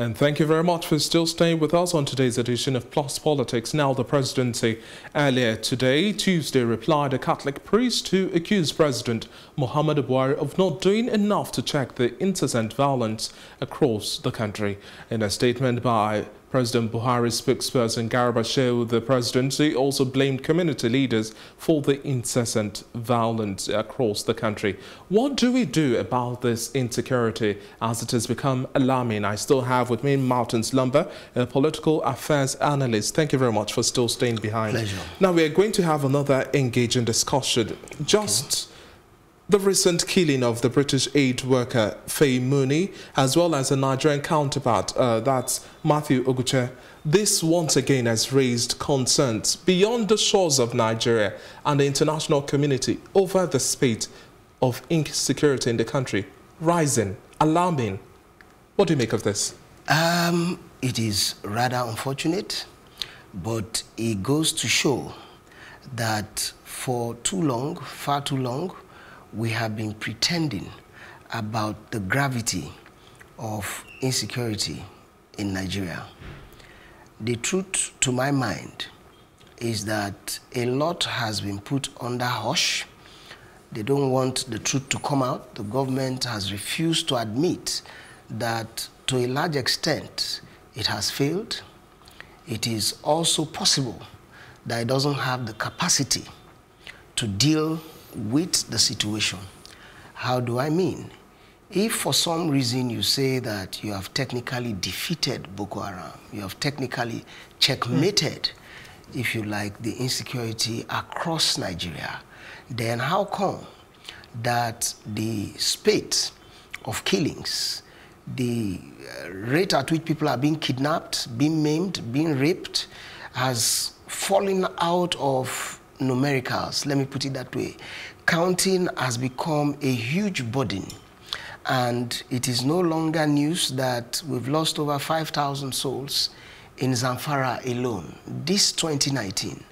And thank you very much for still staying with us on today's edition of Plus Politics. Now, the presidency earlier today, Tuesday, replied a Catholic priest who accused President Muhammadu Buhari of not doing enough to check the incessant violence across the country. In a statement by President Buhari's spokesperson Garba Shehu, the presidency also blamed community leaders for the incessant violence across the country. What do we do about this insecurity as it has become alarming? I still have with me Martin Slumber, a political affairs analyst. Thank you very much for still staying behind. Pleasure. Now we are going to have another engaging discussion. The recent killing of the British aid worker Faye Mooney, as well as a Nigerian counterpart, that's Matthew Oguche. This once again has raised concerns beyond the shores of Nigeria and the international community over the spate of insecurity in the country. Rising, alarming. What do you make of this? It is rather unfortunate, but it goes to show that for too long, far too long, we have been pretending about the gravity of insecurity in Nigeria. The truth, to my mind, is that a lot has been put under hush. They don't want the truth to come out. The government has refused to admit that, to a large extent, it has failed. It is also possible that it doesn't have the capacity to deal with the situation. How do I mean? If for some reason you say that you have technically defeated Boko Haram, you have technically checkmated, if you like, the insecurity across Nigeria, then how come that the spate of killings, the rate at which people are being kidnapped, being maimed, being raped, has fallen out of numericals, let me put it that way. Counting has become a huge burden, and it is no longer news that we've lost over 5,000 souls in Zamfara alone this 2019.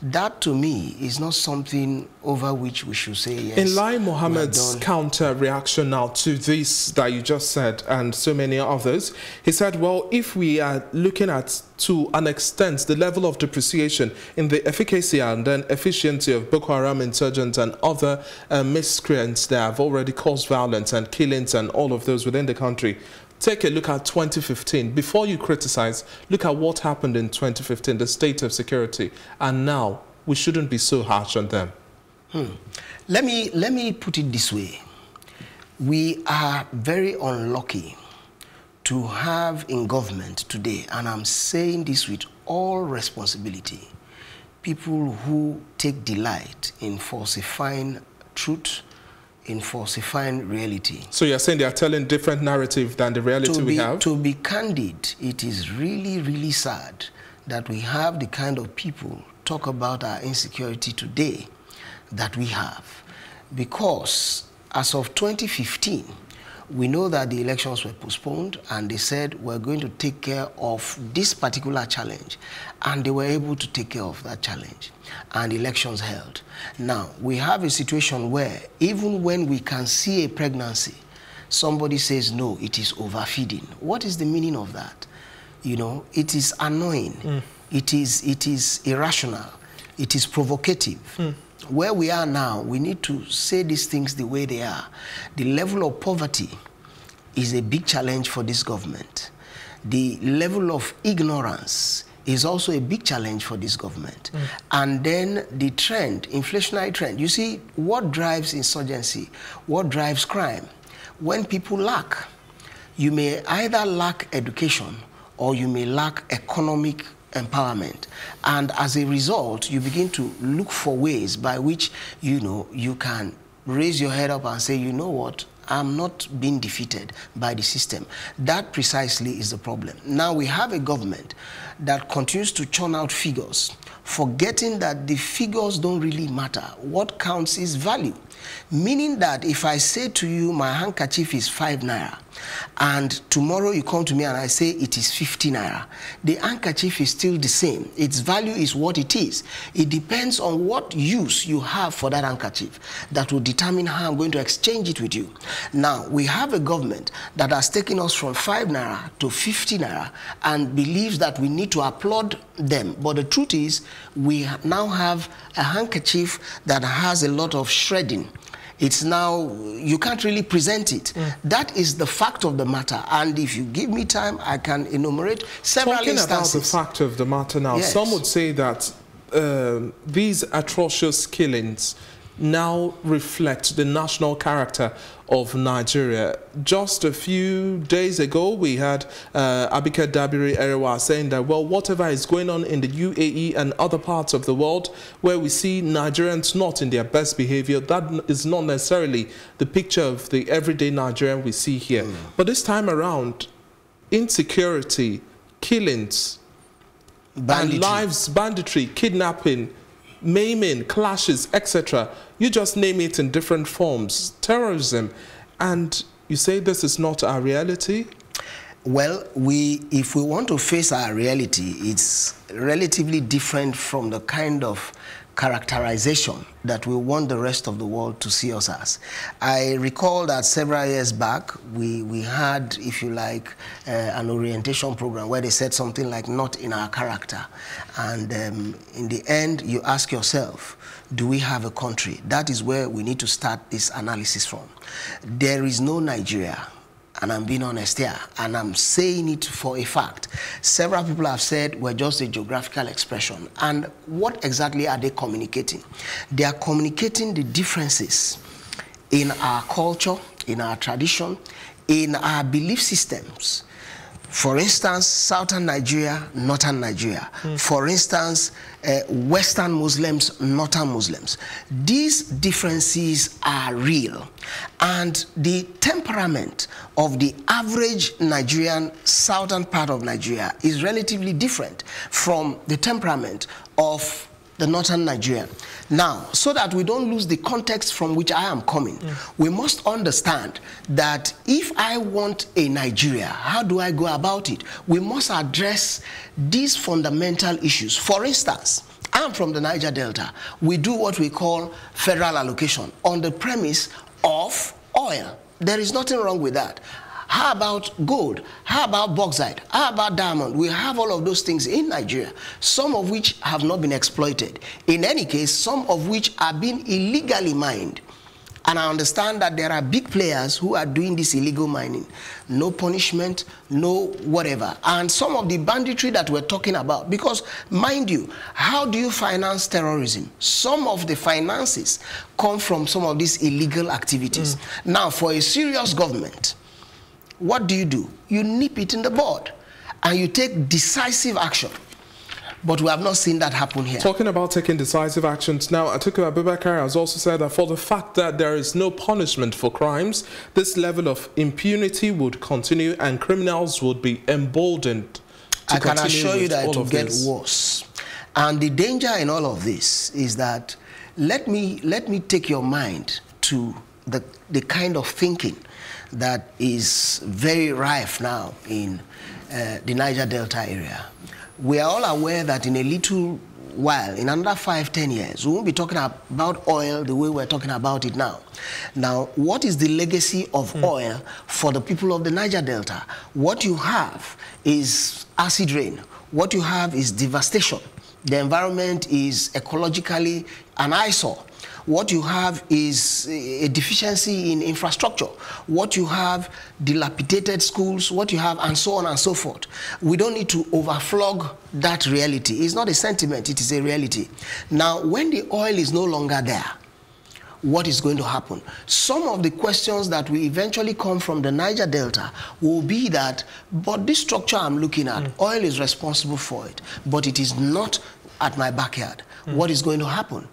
That, to me, is not something over which we should say yes. In Lai Mohammed's counter reaction now to this that you just said and so many others, he said, well, if we are looking at, to an extent, the level of depreciation in the efficacy and then efficiency of Boko Haram insurgents and other miscreants that have already caused violence and killings and all of those within the country, take a look at 2015. Before you criticize, look at what happened in 2015, the state of security. And now, we shouldn't be so harsh on them. Let me put it this way. We are very unlucky to have in government today, and I'm saying this with all responsibility, people who take delight in falsifying truth, in falsifying reality. So you're saying they are telling different narrative than the reality we have? To be candid, it is really, really sad that we have the kind of people talk about our insecurity today that we have. Because as of 2015, we know that the elections were postponed, and they said we're going to take care of this particular challenge, and they were able to take care of that challenge, and elections held. Now, we have a situation where even when we can see a pregnancy, somebody says, no, it is overfeeding. What is the meaning of that? You know, it is annoying. It is irrational. It is provocative. Where we are now, we need to say these things the way they are. The level of poverty is a big challenge for this government. The level of ignorance is also a big challenge for this government. And then the trend, inflationary trend. You see, what drives insurgency? What drives crime? When people lack, you may either lack education or you may lack economic empowerment, and as a result you begin to look for ways by which you can raise your head up and say, you know what, I'm not being defeated by the system. That precisely is the problem. Now we have a government that continues to churn out figures, forgetting that the figures don't really matter. What counts is value. Meaning that if I say to you, my handkerchief is 5 naira, and tomorrow you come to me and I say it is 50 naira, the handkerchief is still the same. Its value is what it is. It depends on what use you have for that handkerchief that will determine how I'm going to exchange it with you. Now, we have a government that has taken us from 5 naira to 50 naira and believes that we need to applaud them. But the truth is, we now have a handkerchief that has a lot of shredding. It's now, you can't really present it. That is the fact of the matter. And if you give me time, I can enumerate several instances. Talking about the fact of the matter now, yes. Some would say that these atrocious killings now reflect the national character of Nigeria. Just a few days ago, we had Abike Dabiri Erewa saying that, well, whatever is going on in the UAE and other parts of the world where we see Nigerians not in their best behavior, that is not necessarily the picture of the everyday Nigerian we see here. But this time around, insecurity, killings, and lives, banditry, kidnapping, maiming, clashes, etc. You just name it in different forms. Terrorism. And you say this is not our reality? Well, if we want to face our reality, it's relatively different from the kind of characterization that we want the rest of the world to see us as. I recall that several years back, we had, if you like, an orientation program where they said something like, not in our character. And in the end, you ask yourself, do we have a country? That is where we need to start this analysis from. There is no Nigeria. And I'm being honest here, and I'm saying it for a fact. Several people have said we're just a geographical expression. And what exactly are they communicating? They are communicating the differences in our culture, in our tradition, in our belief systems. For instance, Southern Nigeria, Northern Nigeria. For instance, Western Muslims, Northern Muslims. These differences are real. And the temperament of the average Nigerian southern part of Nigeria is relatively different from the temperament of the northern Nigeria. Now, so that we don't lose the context from which I am coming, we must understand that if I want a Nigeria, how do I go about it? We must address these fundamental issues. For instance, I'm from the Niger Delta. We do what we call federal allocation on the premise of oil. There is nothing wrong with that. How about gold? How about bauxite? How about diamond? We have all of those things in Nigeria, some of which have not been exploited. In any case, some of which are being illegally mined. And I understand that there are big players who are doing this illegal mining. No punishment, no whatever. And some of the banditry that we're talking about, because mind you, how do you finance terrorism? Some of the finances come from some of these illegal activities. Now, for a serious government, what do? You nip it in the bud and you take decisive action. But we have not seen that happen here. Talking about taking decisive actions, now Atiku Abubakar has also said that for the fact that there is no punishment for crimes, this level of impunity would continue and criminals would be emboldened to I can assure you that it will get worse. And the danger in all of this is that let me take your mind to the kind of thinking that is very rife now in the Niger Delta area. We are all aware that in a little while, in another 5-10 years, we won't be talking about oil the way we're talking about it now. Now, what is the legacy of oil for the people of the Niger Delta? What you have is acid rain. What you have is devastation. The environment is ecologically an eyesore. What you have is a deficiency in infrastructure. What you have, dilapidated schools, what you have, and so on and so forth. We don't need to overflog that reality. It's not a sentiment, it is a reality. Now, when the oil is no longer there, what is going to happen? Some of the questions that will eventually come from the Niger Delta will be that, but this structure I'm looking at, oil is responsible for it, but it is not at my backyard. What is going to happen?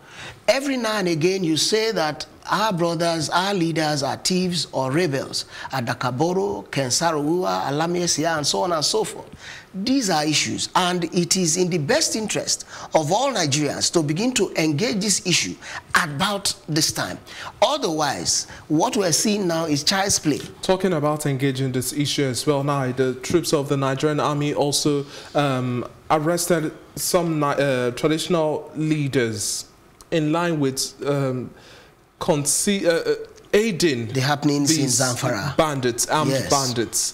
Every now and again you say that our brothers, our leaders are thieves or rebels. Adakaboro, Kensaroua, Alamiesia, and so on and so forth. These are issues, and it is in the best interest of all Nigerians to begin to engage this issue about this time. Otherwise, what we're seeing now is child's play. Talking about engaging this issue as well now, the troops of the Nigerian army also arrested some traditional leaders in line with aiding the happenings in Zamfara. Bandits, armed bandits.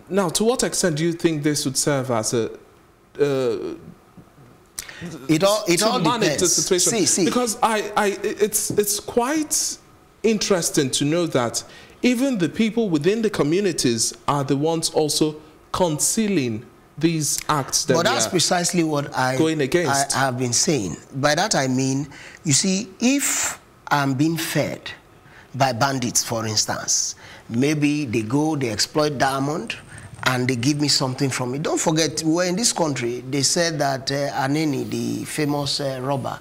Now, to what extent do you think this would serve as a it all manage the depends. situation? Because it's quite interesting to know that even the people within the communities are the ones also concealing these acts that that's precisely what I have been saying. By that I mean, you see, if I'm being fed by bandits, for instance, maybe they go, they exploit diamond, and they give me something from it. Don't forget, we were in this country, they said that Aneni, the famous robber,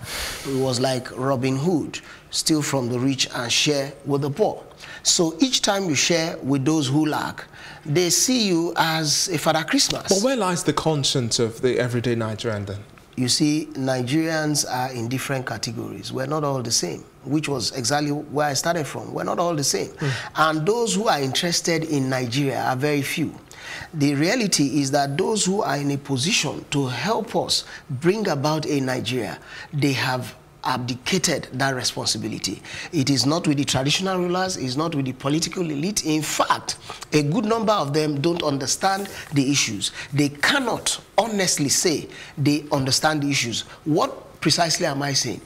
was like Robin Hood, steal from the rich and share with the poor. So each time you share with those who lack, they see you as a Father Christmas. But where lies the conscience of the everyday Nigerian then? You see, Nigerians are in different categories. We're not all the same, which was exactly where I started from. We're not all the same. And those who are interested in Nigeria are very few. The reality is that those who are in a position to help us bring about a Nigeria, they have abdicated that responsibility. It is not with the traditional rulers, it is not with the political elite. In fact, a good number of them don't understand the issues. They cannot honestly say they understand the issues. What precisely am I saying?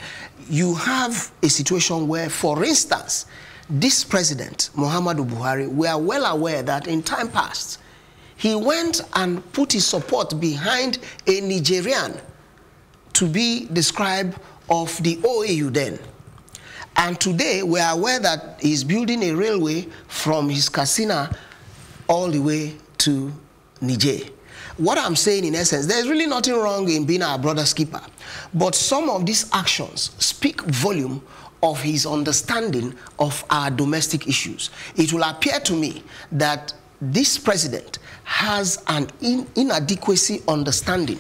You have a situation where, for instance, this President Muhammadu Buhari, we are well aware that in time past, he went and put his support behind a Nigerian to be the scribe of the OAU then. And today we are aware that he's building a railway from his Katsina all the way to Niger. What I'm saying in essence, there's really nothing wrong in being our brother's keeper. But some of these actions speak volume of his understanding of our domestic issues. It will appear to me that this president has an inadequacy understanding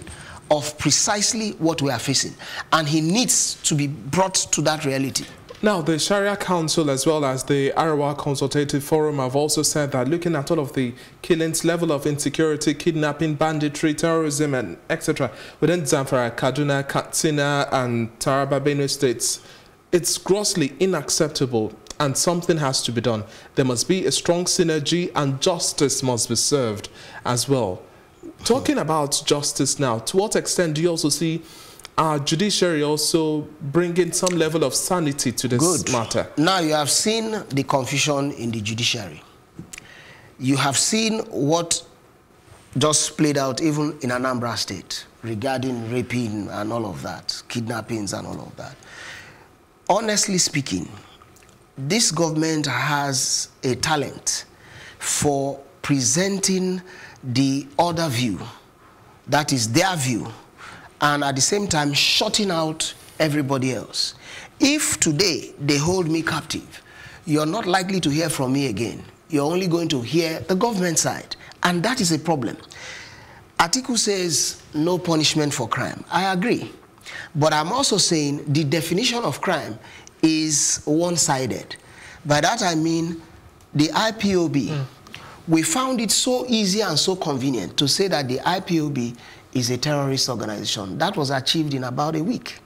of precisely what we are facing, and he needs to be brought to that reality. Now, the Sharia Council as well as the Arawa Consultative Forum have also said that looking at all of the killings, level of insecurity, kidnapping, banditry, terrorism, and etc. within Zamfara, Kaduna, Katsina, and Taraba, Benue states, it's grossly unacceptable and something has to be done. There must be a strong synergy and justice must be served as well. Talking about justice now, to what extent do you also see our judiciary also bringing some level of sanity to this matter? Now you have seen the confusion in the judiciary. You have seen what just played out even in Anambra State regarding raping and all of that, kidnappings and all of that. Honestly speaking, this government has a talent for presenting the other view, that is their view, and at the same time shutting out everybody else. If today they hold me captive, you're not likely to hear from me again. You're only going to hear the government side, and that is a problem. Atiku says no punishment for crime. I agree, but I'm also saying the definition of crime is one-sided. By that I mean the IPOB. We found it so easy and so convenient to say that the IPOB is a terrorist organization. That was achieved in about a week.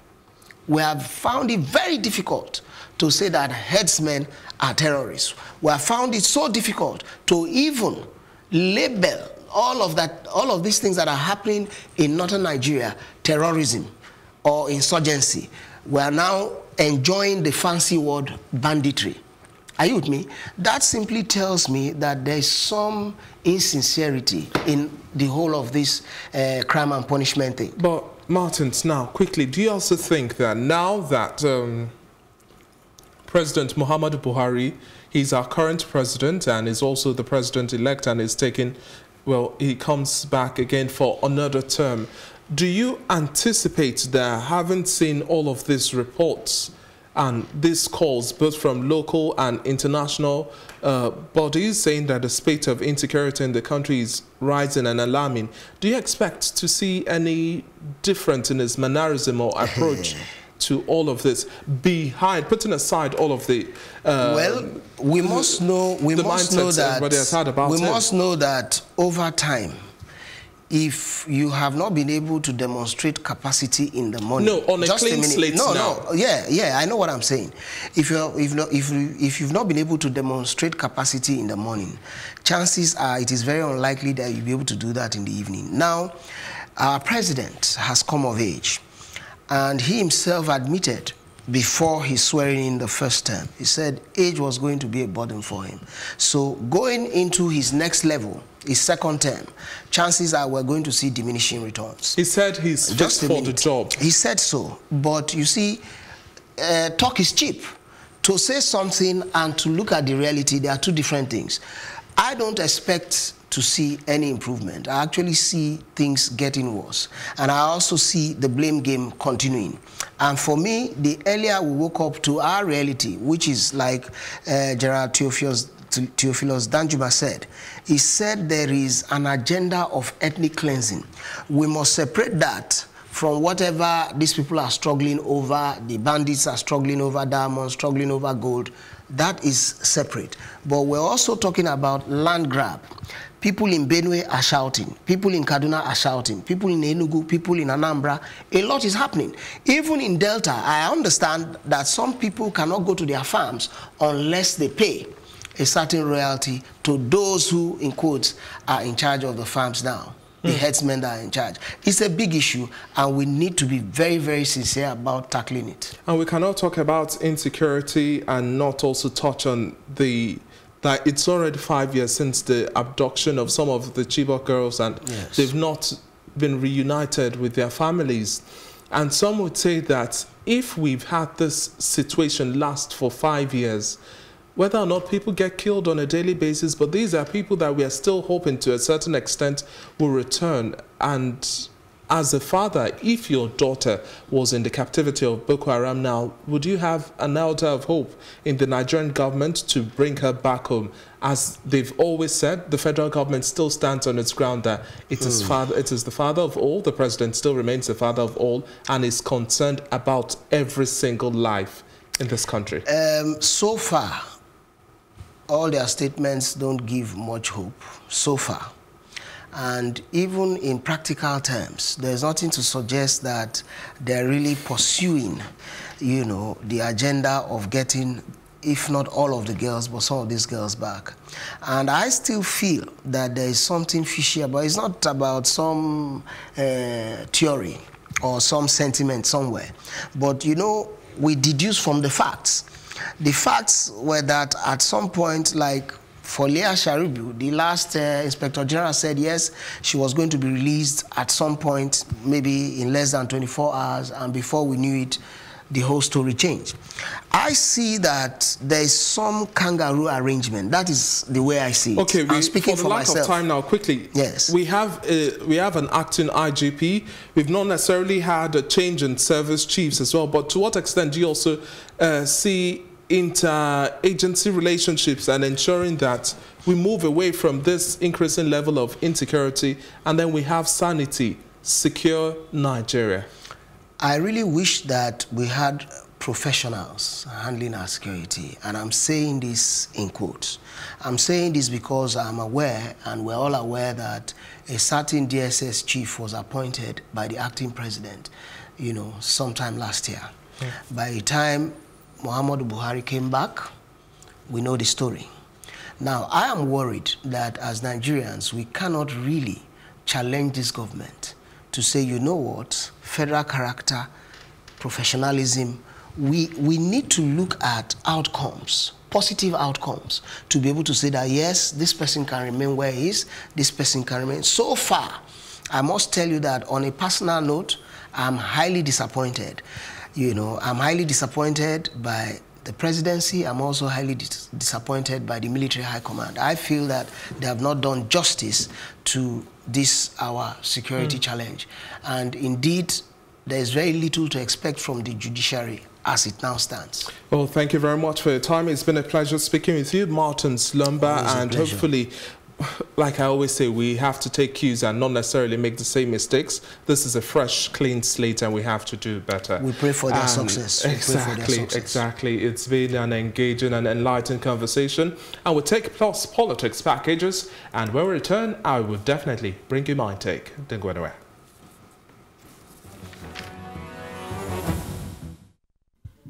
We have found it very difficult to say that headsmen are terrorists. We have found it so difficult to even label all of these things that are happening in northern Nigeria, terrorism or insurgency. We are now enjoying the fancy word banditry. Are you with me? That simply tells me that there is some insincerity in the whole of this crime and punishment thing. But Martins, now quickly, do you also think that now that President Muhammadu Buhari, he's our current president and is also the president-elect and is taking, well, he comes back again for another term, Do you anticipate that, having seen all of these reports and these calls both from local and international bodies saying that the state of insecurity in the country is rising and alarming, do you expect to see any difference in his mannerism or approach to all of this, behind, putting aside all of the we must know that over time, if you have not been able to demonstrate capacity in the morning, on a clean slate I know what I'm saying. If you've not been able to demonstrate capacity in the morning, chances are it is very unlikely that you'll be able to do that in the evening. Now, our president has come of age, and he himself admitted before his swearing in the first term, he said age was going to be a burden for him. So going into his next level, his second term, chances are we're going to see diminishing returns. He said he's fit for the job. He said so. But you see, talk is cheap. To say something and to look at the reality, they are two different things. I don't expect to see any improvement. I actually see things getting worse. And I also see the blame game continuing. And for me, the earlier we woke up to our reality, which is like General Theophilus Danjuma said, he said there is an agenda of ethnic cleansing. We must separate that from whatever these people are struggling over. The bandits are struggling over diamonds, struggling over gold. That is separate. But we're also talking about land grab. People in Benue are shouting. People in Kaduna are shouting. People in Enugu, people in Anambra. A lot is happening. Even in Delta, I understand that some people cannot go to their farms unless they pay a certain royalty to those who, in quotes, are in charge of the farms now. The headsmen that are in charge. It's a big issue, and we need to be very, very sincere about tackling it. And we cannot talk about insecurity and not also touch on that it's already 5 years since the abduction of some of the Chibok girls, and they've not been reunited with their families. And some would say that if we've had this situation last for 5 years, whether or not people get killed on a daily basis, but these are people that we are still hoping to a certain extent will return. And as a father, if your daughter was in the captivity of Boko Haram now, would you have an elder of hope in the Nigerian government to bring her back home? As they've always said, the federal government still stands on its ground that it is the father of all, the president still remains the father of all, and is concerned about every single life in this country. So far, all their statements don't give much hope, so far. And even in practical terms, there's nothing to suggest that they're really pursuing, you know, the agenda of getting, if not all of the girls, but some of these girls back. And I still feel that there is something fishy about it. It's not about some theory or some sentiment somewhere. But, you know, we deduce from the facts. The facts were that at some point, like for Leah Sharibu, the last Inspector General said yes, she was going to be released at some point, maybe in less than 24 hours, and before we knew it, the whole story changed. I see that there is some kangaroo arrangement. That is the way I see it. Okay, I'm speaking for myself. For the lack of time now, quickly. Yes. We have an acting IGP. We've not necessarily had a change in service chiefs as well, but to what extent do you also see inter-agency relationships and ensuring that we move away from this increasing level of insecurity and then we have sanity, secure Nigeria? I really wish that we had professionals handling our security, and I'm saying this in quotes. I'm saying this because I'm aware, and we're all aware, that a certain DSS chief was appointed by the acting president, you know, sometime last year. Yeah. By the time Muhammadu Buhari came back, we know the story. Now, I am worried that as Nigerians, we cannot really challenge this government to say, you know what, federal character, professionalism, we need to look at outcomes, positive outcomes, to be able to say that, yes, this person can remain where he is, this person can remain. So far, I must tell you that on a personal note, I'm highly disappointed. You know, I'm highly disappointed by the presidency, I'm also highly disappointed by the military high command. I feel that they have not done justice to this, our security challenge. And indeed, there is very little to expect from the judiciary as it now stands. Well, thank you very much for your time. It's been a pleasure speaking with you, Martin Slumber, and hopefully, like I always say, we have to take cues and not necessarily make the same mistakes. This is a fresh, clean slate, and we have to do better. We pray for their success. Exactly. It's been an engaging and enlightening conversation. And we'll take Plus Politics packages, and when we return, I will definitely bring you my take. Don't go anywhere.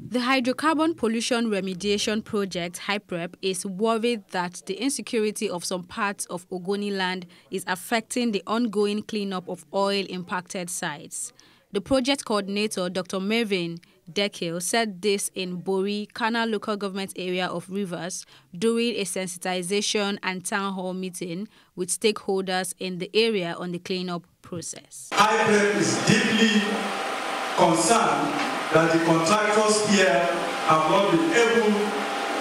The Hydrocarbon Pollution Remediation Project, HYPREP, is worried that the insecurity of some parts of Ogoni land is affecting the ongoing cleanup of oil-impacted sites. The project coordinator, Dr. Mervyn Dekil, said this in Bori, Kana local government area of Rivers, during a sensitization and town hall meeting with stakeholders in the area on the cleanup process. HYPREP is deeply concerned that the contractors here have not been able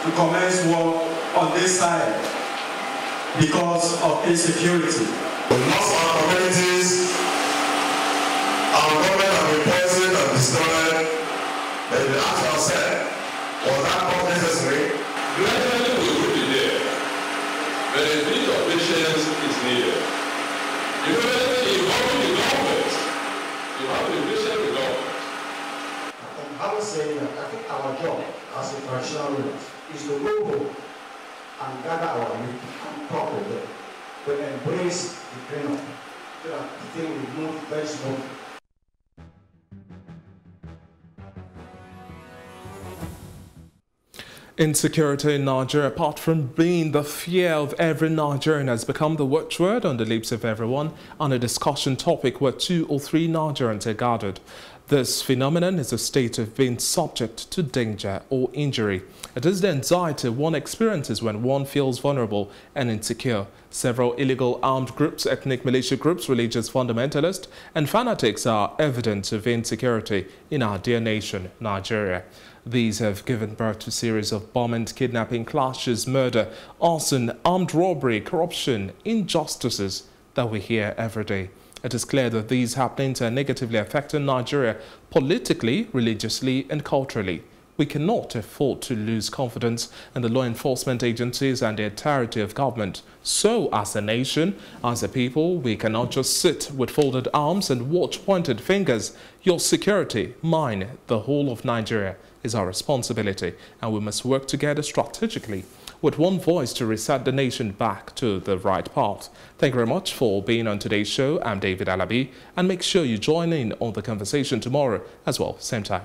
to commence work on this side because of insecurity. We lost our communities, our government have been poisoned and destroyed, but we ask ourselves, was that not necessary? Gradually we will be there, but a bit of patience is needed. You know, involving the government, you have to be patient with government. I would say that I think our job as a traditional rulers is to go home and gather our youth and talk with them, to embrace the cleanup so that the thing will move very smoothly. Insecurity in Nigeria, apart from being the fear of every Nigerian, has become the watchword on the lips of everyone and a discussion topic where 2 or 3 Nigerians are gathered. This phenomenon is a state of being subject to danger or injury. It is the anxiety one experiences when one feels vulnerable and insecure. Several illegal armed groups, ethnic militia groups, religious fundamentalists, and fanatics are evidence of insecurity in our dear nation, Nigeria. These have given birth to a series of bombings, kidnapping, clashes, murder, arson, armed robbery, corruption, injustices that we hear every day. It is clear that these happenings are negatively affecting Nigeria politically, religiously, and culturally. We cannot afford to lose confidence in the law enforcement agencies and the entirety of government. So, as a nation, as a people, we cannot just sit with folded arms and watch pointed fingers. Your security, mine, the whole of Nigeria, is our responsibility, and we must work together strategically with one voice to reset the nation back to the right path. Thank you very much for being on today's show. I'm David Alabi, and make sure you join in on the conversation tomorrow as well, same time.